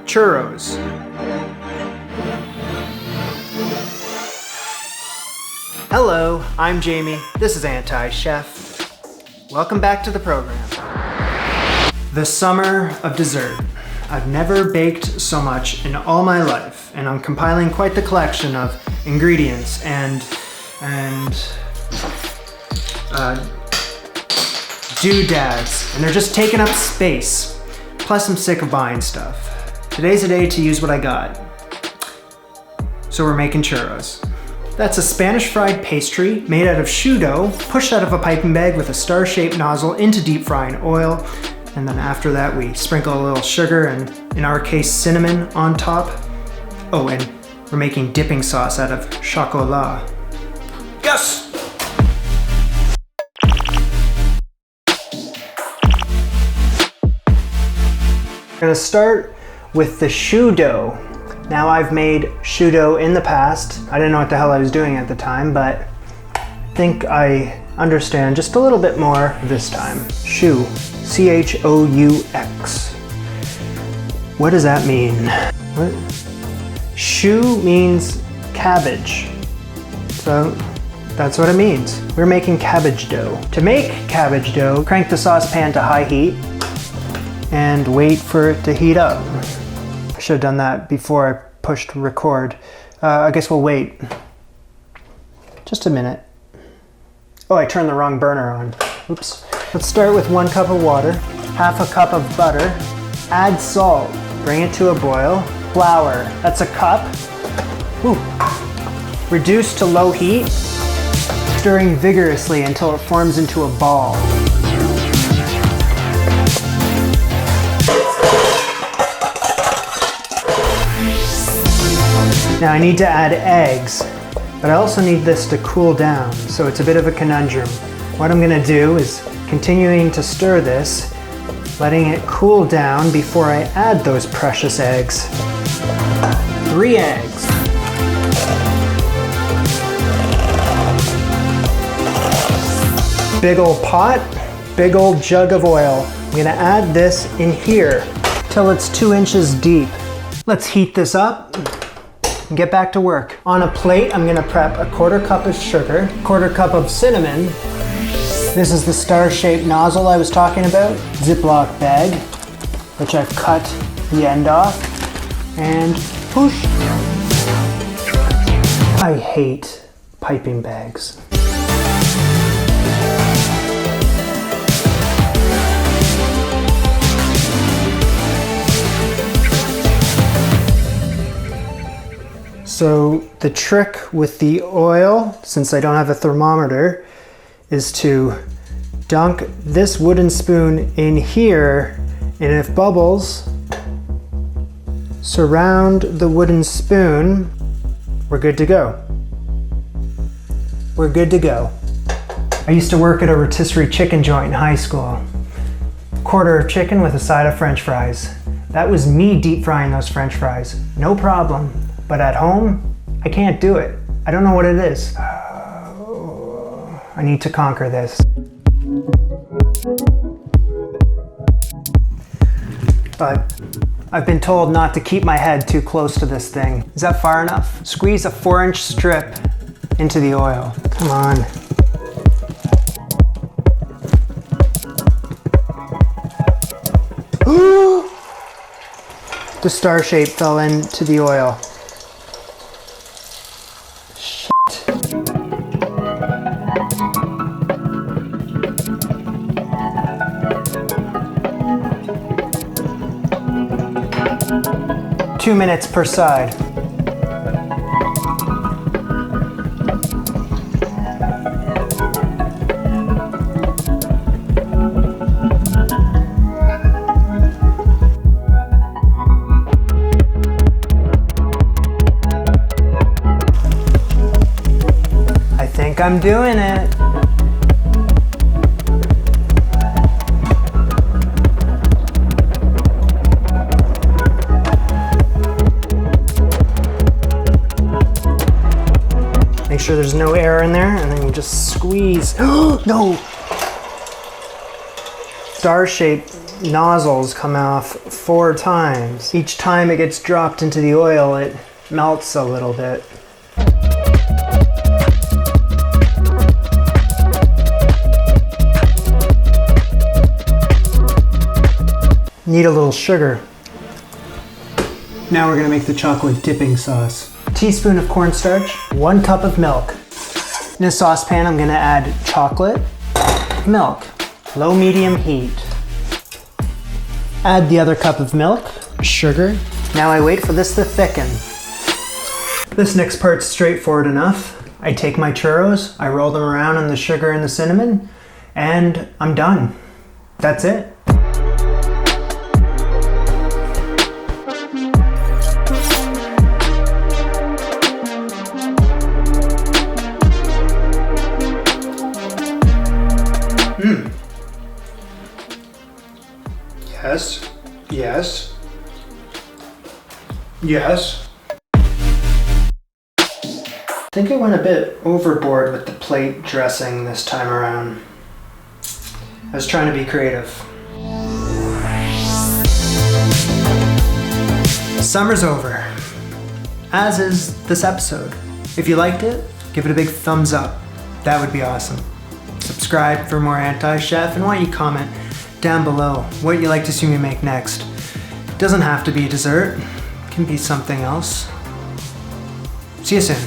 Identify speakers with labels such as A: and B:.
A: Churros. Hello, I'm Jamie. This is Anti-Chef. Welcome back to the program. The summer of dessert. I've never baked so much in all my life, and I'm compiling quite the collection of ingredients and doodads, and they're just taking up space. Plus, I'm sick of buying stuff. Today's the day to use what I got. So we're making churros. That's a Spanish fried pastry made out of choux dough, pushed out of a piping bag with a star-shaped nozzle into deep frying oil. And then after that, we sprinkle a little sugar and, in our case, cinnamon on top. Oh, and we're making dipping sauce out of chocolat. Yes! We're gonna start with the choux dough. Now, I've made choux dough in the past. I didn't know what the hell I was doing at the time, but I think I understand just a little bit more this time. Choux, C-H-O-U-X. What does that mean? What? Choux means cabbage. So that's what it means. We're making cabbage dough. To make cabbage dough, crank the saucepan to high heat and wait for it to heat up. I should have done that before I pushed record. I guess we'll wait. Just a minute. Oh, I turned the wrong burner on. Oops. Let's start with 1 cup of water, half a cup of butter, add salt, bring it to a boil, flour, that's a cup. Ooh. Reduce to low heat, stirring vigorously until it forms into a ball. Now I need to add eggs, but I also need this to cool down, so it's a bit of a conundrum. What I'm gonna do is continuing to stir this, letting it cool down before I add those precious eggs. 3 eggs. Big old pot, big old jug of oil. I'm gonna add this in here till it's 2 inches deep. Let's heat this up and get back to work. On a plate, I'm gonna prep a 1/4 cup of sugar, 1/4 cup of cinnamon. This is the star-shaped nozzle I was talking about, Ziploc bag, which I've cut the end off, and push. I hate piping bags. So the trick with the oil, since I don't have a thermometer, is to dunk this wooden spoon in here, and if bubbles surround the wooden spoon, we're good to go. We're good to go. I used to work at a rotisserie chicken joint in high school. 1/4 of chicken with a side of French fries. That was me deep frying those French fries. No problem. But at home, I can't do it. I don't know what it is. I need to conquer this. But I've been told not to keep my head too close to this thing. Is that far enough? Squeeze a 4-inch strip into the oil. Come on. The star shape fell into the oil. Shit. Two minutes per side. I'm doing it. Make sure there's no air in there, and then you just squeeze. No! Star shape nozzles come off 4 times. Each time it gets dropped into the oil, it melts a little bit. Need a little sugar. Now we're gonna make the chocolate dipping sauce. A teaspoon of cornstarch, 1 cup of milk. In a saucepan, I'm gonna add chocolate, milk, low-medium heat. Add the other cup of milk, sugar. Now I wait for this to thicken. This next part's straightforward enough. I take my churros, I roll them around in the sugar and the cinnamon, and I'm done. That's it. Yes, yes, yes. I think I went a bit overboard with the plate dressing this time around. I was trying to be creative. Summer's over, as is this episode. If you liked it, give it a big thumbs up. That would be awesome. Subscribe for more anti-chef, and why don't you comment down below what you'd like to see me make next. It doesn't have to be dessert, it can be something else. See you soon.